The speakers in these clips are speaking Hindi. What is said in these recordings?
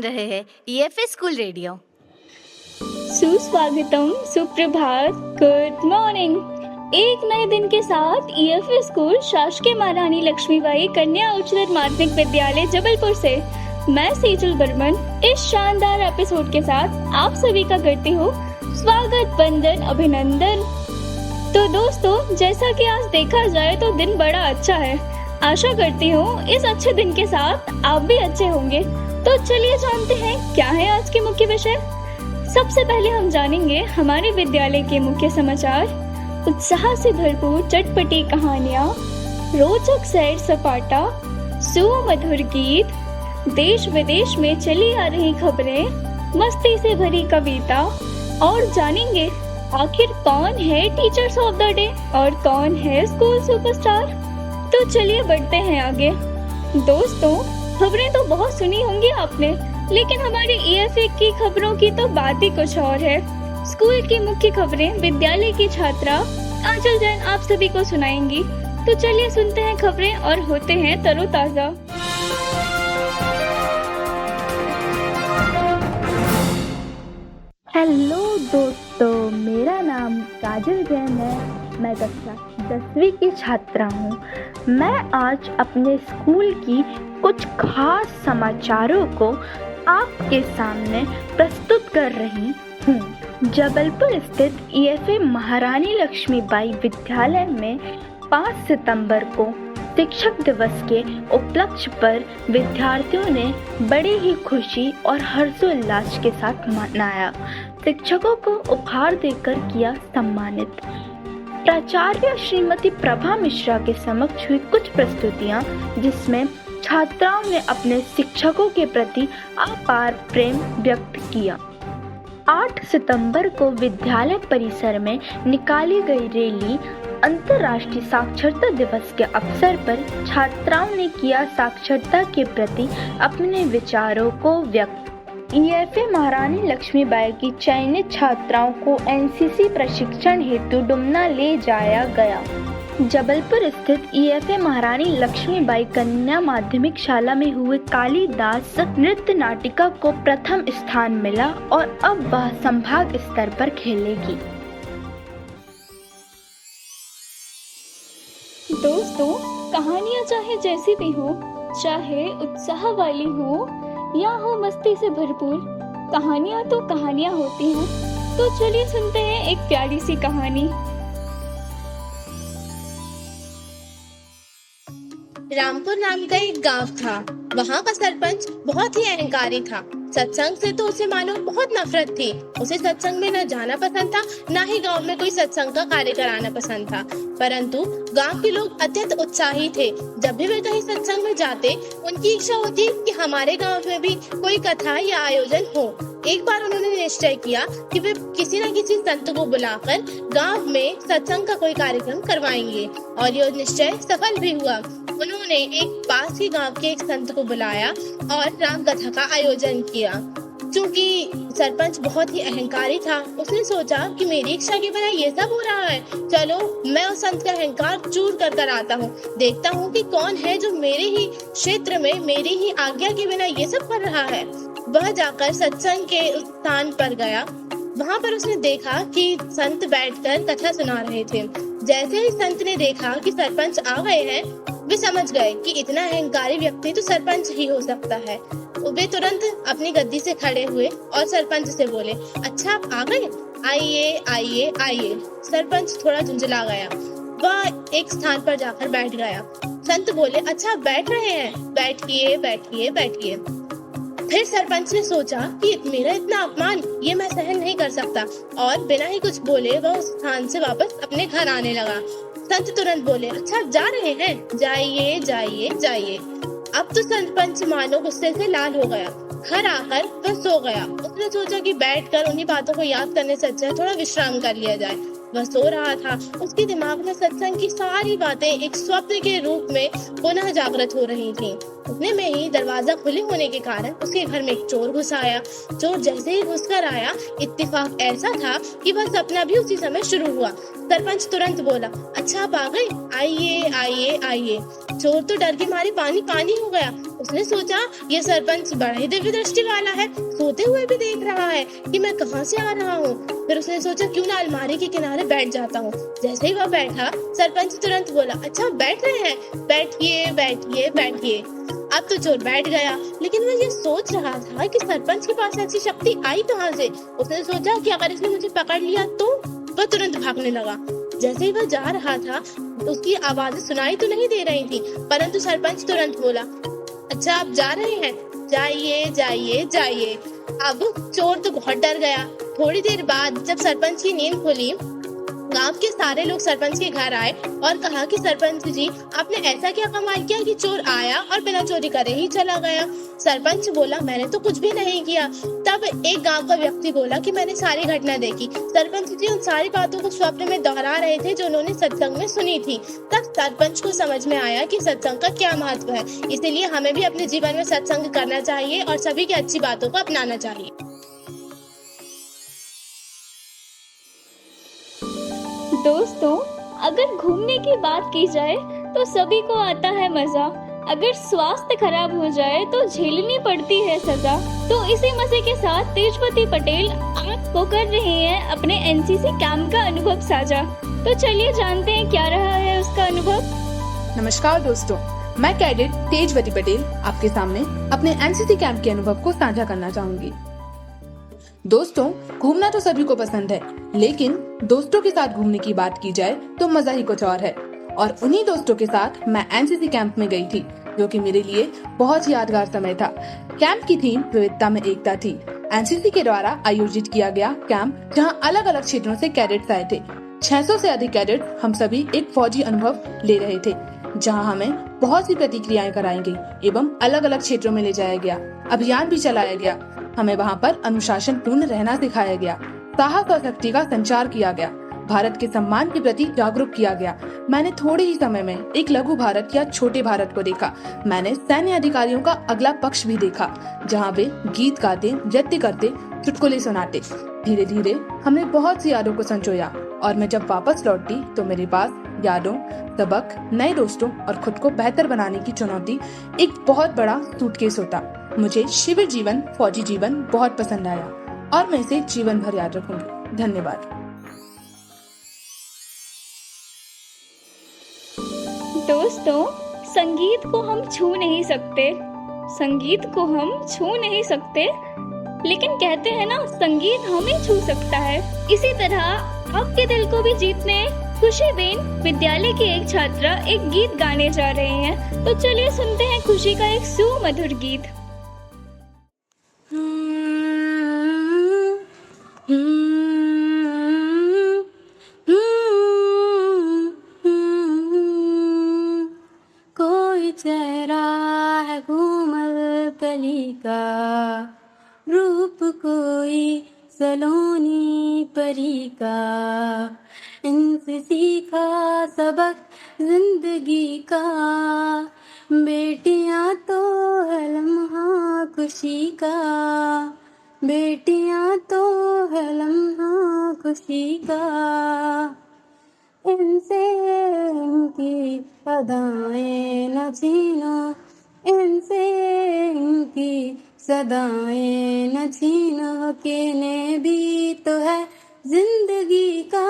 सुन रहे हैं ईएफए स्कूल रेडियो। सुस्वागतम, सुप्रभात, गुड मॉर्निंग। एक नए दिन के साथ ईएफए स्कूल शासकीय महारानी लक्ष्मीबाई कन्या उच्चतर माध्यमिक विद्यालय जबलपुर से मैं सेजल बर्मन इस शानदार एपिसोड के साथ आप सभी का करती हूँ स्वागत, वंदन, अभिनंदन। तो दोस्तों, जैसा कि आज देखा जाए तो दिन बड़ा अच्छा है। आशा करती हूँ इस अच्छे दिन के साथ आप भी अच्छे होंगे। तो चलिए जानते हैं क्या है आज के मुख्य विषय। सबसे पहले हम जानेंगे हमारे विद्यालय के मुख्य समाचार, उत्साह से भरपूर चटपटी कहानियाँ, रोचक सैर सपाटा, सुमधुर गीत, देश विदेश में चली आ रही खबरें, मस्ती से भरी कविता और जानेंगे आखिर कौन है टीचर्स ऑफ द डे और कौन है स्कूल सुपरस्टार। तो चलिए बढ़ते हैं आगे। दोस्तों, खबरें तो बहुत सुनी होंगी आपने, लेकिन हमारे ईएफए की खबरों की तो बात ही कुछ और है। स्कूल की मुख्य खबरें विद्यालय की छात्रा आंचल जैन आप सभी को सुनाएंगी। तो चलिए सुनते हैं खबरें और होते हैं तरोताजा। हेलो दोस्तों, मेरा नाम काजल जैन है। मैं कक्षा 10वीं की छात्रा हूँ। मैं आज अपने स्कूल की कुछ खास समाचारों को आपके सामने प्रस्तुत कर रही हूँ। जबलपुर स्थित ईएफए महारानी लक्ष्मीबाई विद्यालय में 5 सितंबर को शिक्षक दिवस के उपलक्ष्य पर विद्यार्थियों ने बड़ी ही खुशी और हर्षोल्लास के साथ मनाया। शिक्षकों को उपहार देकर किया सम्मानित। प्राचार्य श्रीमती प्रभा मिश्रा के समक्ष हुई कुछ प्रस्तुतियां, जिसमें छात्राओं ने अपने शिक्षकों के प्रति अपार प्रेम व्यक्त किया। 8 सितंबर को विद्यालय परिसर में निकाली गई रैली अंतर्राष्ट्रीय साक्षरता दिवस के अवसर पर छात्राओं ने किया साक्षरता के प्रति अपने विचारों को व्यक्त। ईएफए महारानी लक्ष्मीबाई की चयनित छात्राओं को एनसीसी प्रशिक्षण हेतु डुमना ले जाया गया। जबलपुर स्थित ईएफए महारानी लक्ष्मीबाई कन्या माध्यमिक शाला में हुए कालिदास नृत्य नाटिका को प्रथम स्थान मिला और अब वह संभाग स्तर पर खेलेगी। दोस्तों, कहानियाँ चाहे जैसी भी हो, चाहे उत्साह वाली हो या हो मस्ती से भरपूर, कहानियाँ तो कहानियाँ होती हैं। तो चलिए सुनते हैं एक प्यारी सी कहानी। रामपुर नाम का एक गांव था। वहाँ का सरपंच बहुत ही अहंकारी था। सत्संग से तो उसे मानो बहुत नफरत थी। उसे सत्संग में न जाना पसंद था, न ही गांव में कोई सत्संग का कार्य कराना पसंद था। परंतु गांव के लोग अत्यंत उत्साही थे। जब भी वे कहीं सत्संग में जाते, उनकी इच्छा होती कि हमारे गांव में भी कोई कथा या आयोजन हो। एक बार उन्होंने निश्चय किया कि वे किसी न किसी संत को बुलाकर गांव में सत्संग का कोई कार्यक्रम करवाएंगे, और यह निश्चय सफल भी हुआ। उन्होंने एक पास ही गांव के एक संत को बुलाया और राम कथा का आयोजन किया। चूँकि सरपंच बहुत ही अहंकारी था, उसने सोचा कि मेरी इच्छा के बिना ये सब हो रहा है, चलो मैं उस संत का अहंकार चूर कर आता हूँ। देखता हूँ कि कौन है जो मेरे ही क्षेत्र में मेरी ही आज्ञा के बिना ये सब कर रहा है। वह जाकर सत्संग के उस स्थान पर गया। वहाँ पर उसने देखा कि संत बैठकर कथा सुना रहे थे। जैसे ही संत ने देखा कि सरपंच आ गए हैं, वे समझ गए कि इतना अहंकारी व्यक्ति तो सरपंच ही हो सकता है। वे तुरंत अपनी गद्दी से खड़े हुए और सरपंच से बोले, अच्छा आप आ गए, आइए आइए आइए। सरपंच थोड़ा झुंझला गया। वह एक स्थान पर जाकर बैठ गया। संत बोले, अच्छा बैठ रहे हैं, बैठिए बैठिए बैठिए। फिर सरपंच ने सोचा कि मेरा इतना अपमान ये मैं सहन नहीं कर सकता, और बिना ही कुछ बोले वह उस स्थान से वापस अपने घर आने लगा। संत तुरंत बोले, अच्छा आप जा रहे हैं, जाइए जाइए जाइए। अब तो सरपंच मानो गुस्से से लाल हो गया। घर आकर वह सो गया। उसने सोचा कि बैठकर उन्हीं बातों को याद करने से अच्छा थोड़ा विश्राम कर लिया जाए। वह सो रहा था। उसके दिमाग में सत्संग की सारी बातें एक स्वप्न के रूप में पुनः जागृत हो रही थीं। उतने में ही दरवाजा खुले होने के कारण उसके घर में एक चोर घुस आया। चोर जैसे ही घुसकर आया, इत्तेफाक ऐसा था कि वह सपना भी उसी समय शुरू हुआ। सरपंच तुरंत बोला, अच्छा आप आ गए, आइए आइए आइए। चोर तो डर के मारे पानी पानी हो गया। उसने सोचा ये सरपंच बड़ा ही दिव्य दृष्टि वाला है, सोते हुए भी देख रहा है कि मैं कहाँ से आ रहा हूँ। फिर उसने सोचा क्यों ना अलमारी के किनारे बैठ जाता हूँ। जैसे ही वह बैठा, सरपंच तुरंत बोला, अच्छा बैठ रहे हैं, बैठिए बैठिए बैठिए। अब तो चोर बैठ गया, लेकिन वह ये सोच रहा था कि सरपंच के पास ऐसी शक्ति आई कहाँ से। उसने सोचा कि अगर इसने मुझे पकड़ लिया तो। वह तुरंत भागने लगा। जैसे ही वह जा रहा था, उसकी आवाजें सुनाई तो नहीं दे रही थी, परंतु सरपंच तुरंत बोला, अच्छा आप जा रहे हैं, जाइए जाइए जाइए। अब चोर तो बहुत डर गया। थोड़ी देर बाद जब सरपंच की नींद खुली, गांव के सारे लोग सरपंच के घर आए और कहा कि सरपंच जी, आपने ऐसा क्या कमाल किया कि चोर आया और बिना चोरी करे ही चला गया। सरपंच बोला, मैंने तो कुछ भी नहीं किया। तब एक गांव का व्यक्ति बोला कि मैंने सारी घटना देखी। सरपंच जी उन सारी बातों को स्वप्न में दोहरा रहे थे जो उन्होंने सत्संग में सुनी थी। तब सरपंच को समझ में आया कि सत्संग का क्या महत्व है, इसीलिए हमें भी अपने जीवन में सत्संग करना चाहिए और सभी की अच्छी बातों को अपनाना चाहिए। दोस्तों, अगर घूमने की बात की जाए तो सभी को आता है मजा। अगर स्वास्थ्य खराब हो जाए तो झेलनी पड़ती है सजा। तो इसी मजे के साथ तेजवती पटेल आपको कर रहे हैं अपने एनसीसी कैंप का अनुभव साझा। तो चलिए जानते हैं क्या रहा है उसका अनुभव। नमस्कार दोस्तों, मैं कैडेट तेजवती पटेल आपके सामने अपने एनसीसी कैंप के अनुभव को साझा करना चाहूंगी। दोस्तों, घूमना तो सभी को पसंद है, लेकिन दोस्तों के साथ घूमने की बात की जाए तो मजा ही कुछ और है। और उन्हीं दोस्तों के साथ मैं एनसीसी कैंप में गई थी, जो कि मेरे लिए बहुत ही यादगार समय था। कैंप की थीम विविधता में एकता थी। एनसीसी के द्वारा आयोजित किया गया कैंप, जहां अलग अलग क्षेत्रों से कैडेट्स आए थे। 600 से अधिक कैडेट हम सभी एक फौजी अनुभव ले रहे थे, जहां हमें बहुत सी प्रतिक्रियाएं कराई गई एवं अलग अलग क्षेत्रों में ले जाया गया। अभियान भी चलाया गया। हमें वहां पर अनुशासन पूर्ण रहना सिखाया गया। साहस और शक्ति का संचार किया गया। भारत के सम्मान के प्रति जागरूक किया गया। मैंने थोड़े ही समय में एक लघु भारत या छोटे भारत को देखा। मैंने सैन्य अधिकारियों का अगला पक्ष भी देखा, जहां वे गीत गाते, नृत्य करते, चुटकुले सुनाते। धीरे धीरे हमने बहुत सी यादों को संजोया और मैं जब वापस लौटी तो मेरे पास यादों, सबक, नए दोस्तों और खुद को बेहतर बनाने की चुनौती एक बहुत बड़ा सूटकेस होता। मुझे शिविर जीवन, फौजी जीवन बहुत पसंद आया और मैं इसे जीवन भर याद रखूंगी। धन्यवाद। दोस्तों, संगीत को हम छू नहीं सकते, संगीत को हम छू नहीं सकते, लेकिन कहते हैं ना, संगीत हमें छू सकता है। इसी तरह आपके दिल को भी जीतने खुशीबेन विद्यालय की एक छात्रा एक गीत गाने जा रहे हैं। तो चलिए सुनते हैं खुशी का एक सुमधुर गीत। कोई चेहरा है कोमल कली का, रूप कोई सलोनी परी का, इनसे सीखा सबक जिंदगी का, बेटियां तो है लम्हा खुशी का, बेटियां तो है लम्हा खुशी का, इनसे इनकी अदाएं न छीनो, इनसे इनकी सदाएं न छीनो, के ने भी तो है जिंदगी का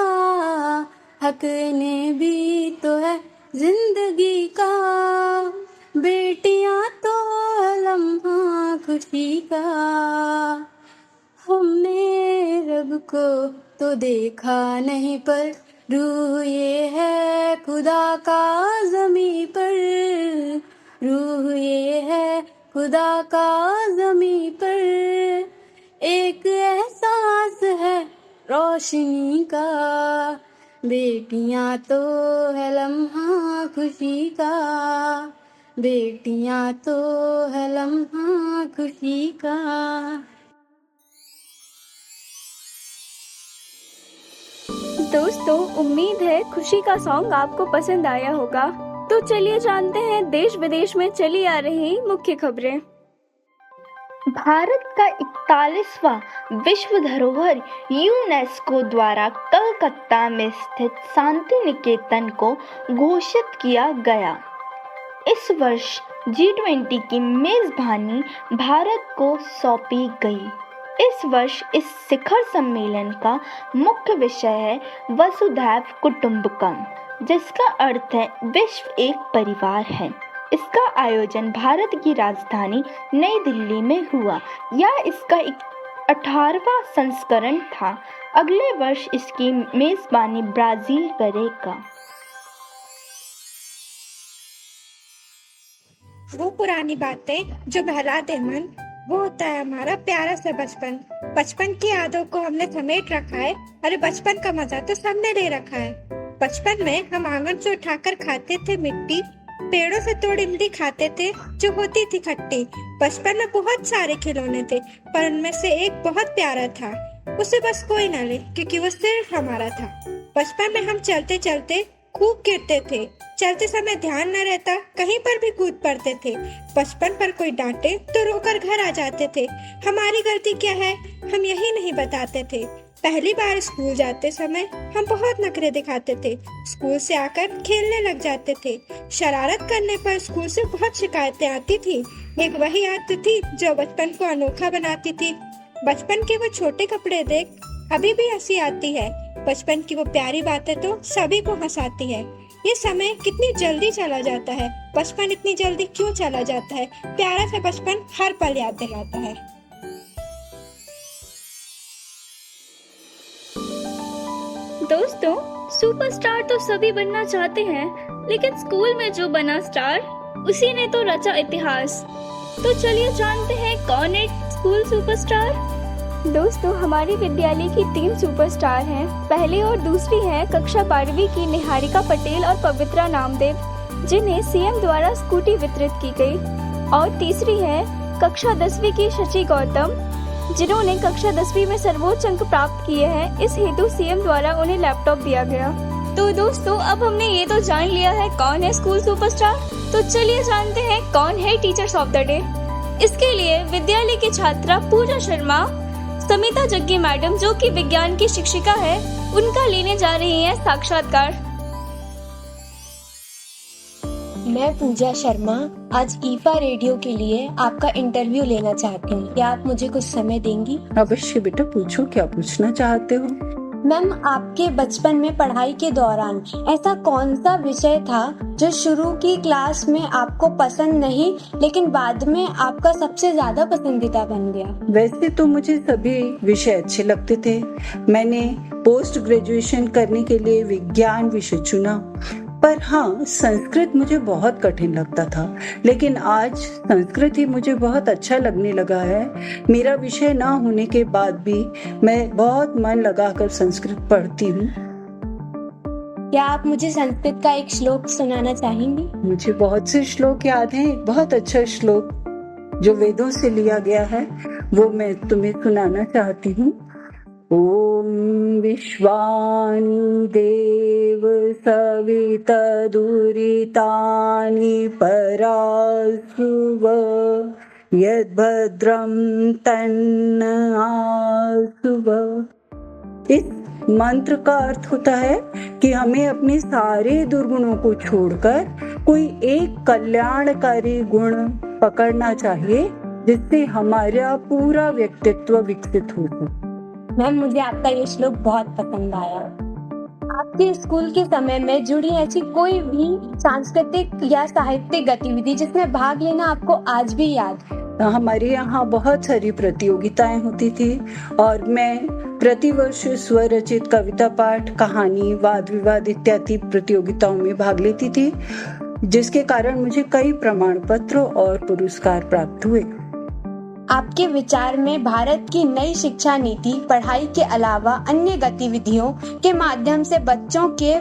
हक, ने भी तो है जिंदगी का, बेटियां तो लम्हा खुशी का। हमने रब को तो देखा नहीं, पर रूह ये है खुदा का ज़मीं पर, रूह ये है खुदा का ज़मीं पर, एक एहसास है रोशनी का, बेटियां तो है लम्हा खुशी का, बेटियां तो है लम्हा खुशी का। दोस्तों, उम्मीद है खुशी का सॉन्ग आपको पसंद आया होगा तो चलिए जानते हैं देश विदेश में चली आ रही मुख्य खबरें। भारत का 41वां विश्व धरोहर यूनेस्को द्वारा कलकत्ता में स्थित शांति निकेतन को घोषित किया गया। इस वर्ष G20 की मेजबानी भारत को सौंपी गई। इस वर्ष इस शिखर सम्मेलन का मुख्य विषय है वसुधैव कुटुंबकम, जिसका अर्थ है विश्व एक परिवार है। इसका आयोजन भारत की राजधानी नई दिल्ली में हुआ। यह इसका 18वां संस्करण था। अगले वर्ष इसकी मेजबानी ब्राजील करेगा। वो पुरानी बातें जो बहला दे मन, वो होता है हमारा प्यारा सा बचपन। बचपन की यादों को हमने समेट रखा है। अरे बचपन का मजा तो सबने ले रखा है। बचपन में हम आंगन से उठाकर खाते थे मिट्टी, पेड़ों से तोड़ इमली खाते थे जो होती थी खट्टी। बचपन में बहुत सारे खिलौने थे, पर उनमें से एक बहुत प्यारा था। उसे बस कोई न ले, क्योंकि वो सिर्फ हमारा था। बचपन में हम चलते चलते खूब गिरते थे। चलते समय ध्यान न रहता, कहीं पर भी कूद पड़ते थे। बचपन पर कोई डांटे तो रोकर घर आ जाते थे। हमारी गलती क्या है, हम यही नहीं बताते थे। पहली बार स्कूल जाते समय हम बहुत नखरे दिखाते थे। स्कूल से आकर खेलने लग जाते थे। शरारत करने पर स्कूल से बहुत शिकायतें आती थी। एक वही आदत थी जो बचपन को अनोखा बनाती थी। बचपन के वो छोटे कपड़े देख अभी भी हंसी आती है। बचपन की वो प्यारी बातें तो सभी को हंसाती है। ये समय कितनी जल्दी चला जाता है। बचपन इतनी जल्दी क्यों चला जाता है? प्यारा सा बचपन हर पल याद दिलाता है। दोस्तों, सुपरस्टार तो सभी बनना चाहते हैं, लेकिन स्कूल में जो बना स्टार, उसी ने तो रचा इतिहास। तो चलिए जानते हैं कौन है स्कूल सुपरस्टार। दोस्तों, हमारे विद्यालय की 3 सुपरस्टार हैं। पहली और दूसरी है कक्षा 12वीं की निहारिका पटेल और पवित्रा नामदेव, जिन्हें सीएम द्वारा स्कूटी वितरित की गई। और तीसरी है कक्षा 10वीं की शची गौतम, जिन्होंने कक्षा 10वीं में सर्वोच्च अंक प्राप्त किए हैं। इस हेतु सीएम द्वारा उन्हें लैपटॉप दिया गया। तो दोस्तों, अब हमने ये तो जान लिया है कौन है स्कूल सुपरस्टार, तो चलिए जानते हैं कौन है टीचर्स ऑफ द डे। इसके लिए विद्यालय की छात्रा पूजा शर्मा, समिता जग्गी मैडम जो कि विज्ञान की शिक्षिका है, उनका लेने जा रही हैं साक्षात्कार। मैं पूजा शर्मा आज ईफा रेडियो के लिए आपका इंटरव्यू लेना चाहती हूँ। क्या आप मुझे कुछ समय देंगी? अवश्य बेटा, पूछो क्या पूछना चाहते हो। मैम, आपके बचपन में पढ़ाई के दौरान ऐसा कौन सा विषय था जो शुरू की क्लास में आपको पसंद नहीं, लेकिन बाद में आपका सबसे ज्यादा पसंदीदा बन गया? वैसे तो मुझे सभी विषय अच्छे लगते थे। मैंने पोस्ट ग्रेजुएशन करने के लिए विज्ञान विषय चुना, पर हाँ, संस्कृत मुझे बहुत कठिन लगता था। लेकिन आज संस्कृत ही मुझे बहुत अच्छा लगने लगा है। मेरा विषय ना होने के बाद भी मैं बहुत मन लगाकर संस्कृत पढ़ती हूँ। क्या आप मुझे संस्कृत का एक श्लोक सुनाना चाहेंगी? मुझे बहुत से श्लोक याद हैं। एक बहुत अच्छा श्लोक जो वेदों से लिया गया है, वो मैं तुम्हें सुनाना चाहती हूँ। ओम विश्वानि देव सविता दुरितानि परासुव यद्भद्रं तन्न आसुव। इस मंत्र का अर्थ होता है कि हमें अपने सारे दुर्गुणों को छोड़कर कोई एक कल्याणकारी गुण पकड़ना चाहिए, जिससे हमारा पूरा व्यक्तित्व विकसित हो सके। मैम, मुझे आपका ये श्लोक बहुत पसंद आया। आपके स्कूल के समय में जुड़ी ऐसी कोई भी सांस्कृतिक या साहित्यिक गतिविधि जिसमें भाग लेना आपको आज भी याद है? हमारे यहाँ बहुत सारी प्रतियोगिताएं होती थी और मैं प्रतिवर्ष स्वरचित कविता पाठ, कहानी, वाद विवाद इत्यादि प्रतियोगिताओं में भाग लेती थी, जिसके कारण मुझे कई प्रमाण पत्र और पुरस्कार प्राप्त हुए। आपके विचार में भारत की नई शिक्षा नीति पढ़ाई के अलावा अन्य गतिविधियों के माध्यम से बच्चों के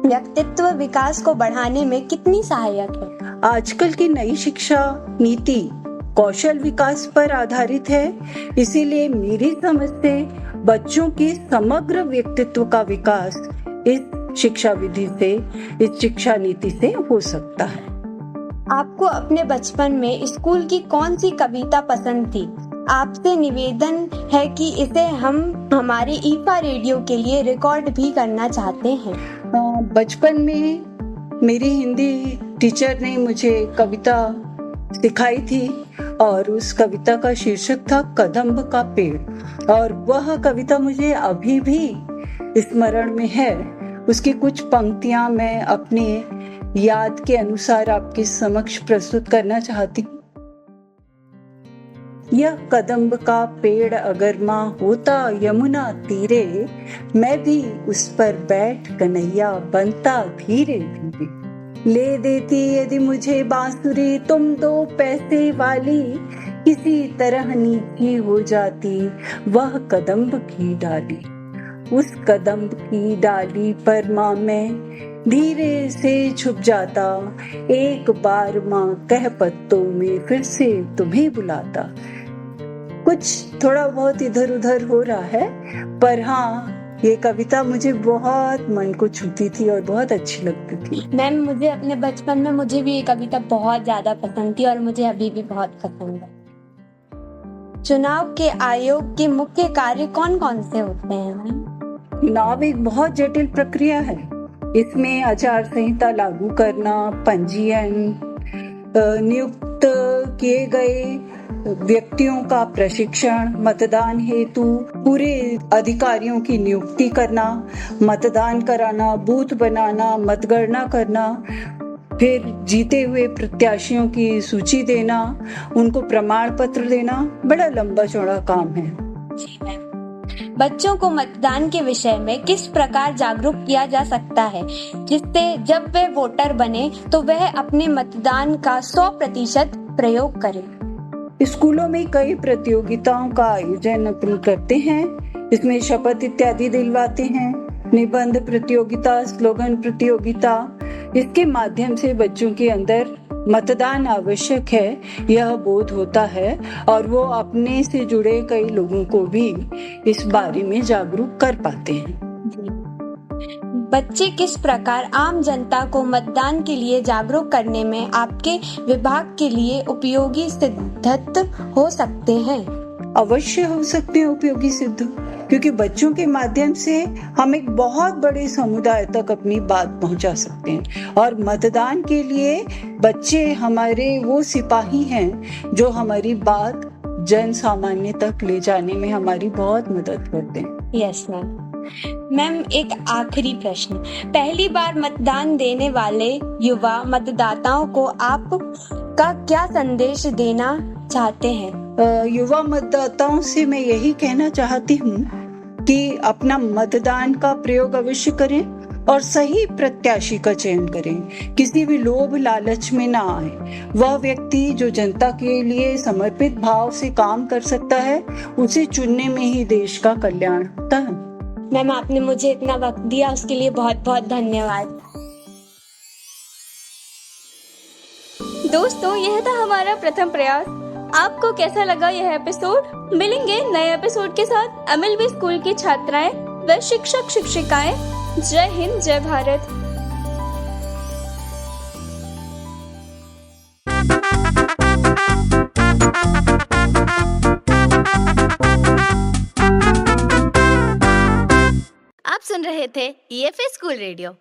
व्यक्तित्व विकास को बढ़ाने में कितनी सहायक है? आजकल की नई शिक्षा नीति कौशल विकास पर आधारित है, इसीलिए मेरी समझ से बच्चों के समग्र व्यक्तित्व का विकास इस शिक्षा विधि से, इस शिक्षा नीति से हो सकता है। आपको अपने बचपन में स्कूल की कौन सी कविता पसंद थी? आपसे निवेदन है कि इसे हम हमारे ईफा रेडियो के लिए रिकॉर्ड भी करना चाहते हैं। बचपन में मेरी हिंदी टीचर ने मुझे कविता सिखाई थी और उस कविता का शीर्षक था कदम्ब का पेड़, और वह कविता मुझे अभी भी स्मरण में है। उसकी कुछ पंक्तियां मैं अपने याद के अनुसार आपके समक्ष प्रस्तुत करना चाहती हूँ। यह कदम्ब का पेड़ अगर माँ होता यमुना तीरे, मैं भी उस पर बैठ कन्हैया बनता धीरे धीरे। ले देती यदि मुझे बांसुरी तुम 2 पैसे वाली, किसी तरह नीची हो जाती वह कदम्ब की डाली। उस कदम्ब की डाली पर माँ मैं धीरे से छुप जाता, एक बार माँ कह पत्तों में फिर से तुम्हें बुलाता। कुछ थोड़ा बहुत इधर उधर हो रहा है, पर हाँ, ये कविता मुझे बहुत मन को छूती थी और बहुत अच्छी लगती थी। मैम, मुझे अपने बचपन में मुझे भी ये कविता बहुत ज्यादा पसंद थी और मुझे अभी भी बहुत पसंद है। चुनाव के आयोग के मुख्य कार्य कौन कौन से होते हैं मैम? चुनाव एक बहुत जटिल प्रक्रिया है। इसमें आचार संहिता लागू करना, पंजीयन, नियुक्त किए गए व्यक्तियों का प्रशिक्षण, मतदान हेतु पूरे अधिकारियों की नियुक्ति करना, मतदान कराना, बूथ बनाना, मतगणना करना, फिर जीते हुए प्रत्याशियों की सूची देना, उनको प्रमाण पत्र देना, बड़ा लंबा चौड़ा काम है। जी मैम। बच्चों को मतदान के विषय में किस प्रकार जागरूक किया जा सकता है जिससे जब वे वोटर बने तो वह अपने मतदान का 100% प्रयोग करें? स्कूलों में कई प्रतियोगिताओं का आयोजन अपन करते हैं। इसमें शपथ इत्यादि दिलवाते हैं, निबंध प्रतियोगिता, स्लोगन प्रतियोगिता। इसके माध्यम से बच्चों के अंदर मतदान आवश्यक है यह बोध होता है और वो अपने से जुड़े कई लोगों को भी इस बारे में जागरूक कर पाते हैं। बच्चे किस प्रकार आम जनता को मतदान के लिए जागरूक करने में आपके विभाग के लिए उपयोगी सिद्ध हो सकते हैं? अवश्य हो सकते हैं उपयोगी सिद्ध, क्योंकि बच्चों के माध्यम से हम एक बहुत बड़े समुदाय तक अपनी बात पहुंचा सकते हैं। और मतदान के लिए बच्चे हमारे वो सिपाही हैं जो हमारी बात जन सामान्य तक ले जाने में हमारी बहुत मदद करते हैं। Yes ma'am. मैम, एक आखिरी प्रश्न। पहली बार मतदान देने वाले युवा मतदाताओं को आप का क्या संदेश देना चाहते हैं? युवा मतदाताओं से मैं यही कहना चाहती हूँ कि अपना मतदान का प्रयोग अवश्य करें और सही प्रत्याशी का चयन करें। किसी भी लोभ लालच में ना आए। वह व्यक्ति जो जनता के लिए समर्पित भाव से काम कर सकता है, उसे चुनने में ही देश का कल्याण होता है। मैम, आपने मुझे इतना वक्त दिया उसके लिए बहुत बहुत धन्यवाद। दोस्तों, यह था हमारा प्रथम प्रयास। आपको कैसा लगा यह एपिसोड? मिलेंगे नए एपिसोड के साथ। MLB स्कूल की छात्राएं व शिक्षक शिक्षिकाएं। जय हिंद, जय भारत। आप सुन रहे थे EFA स्कूल रेडियो।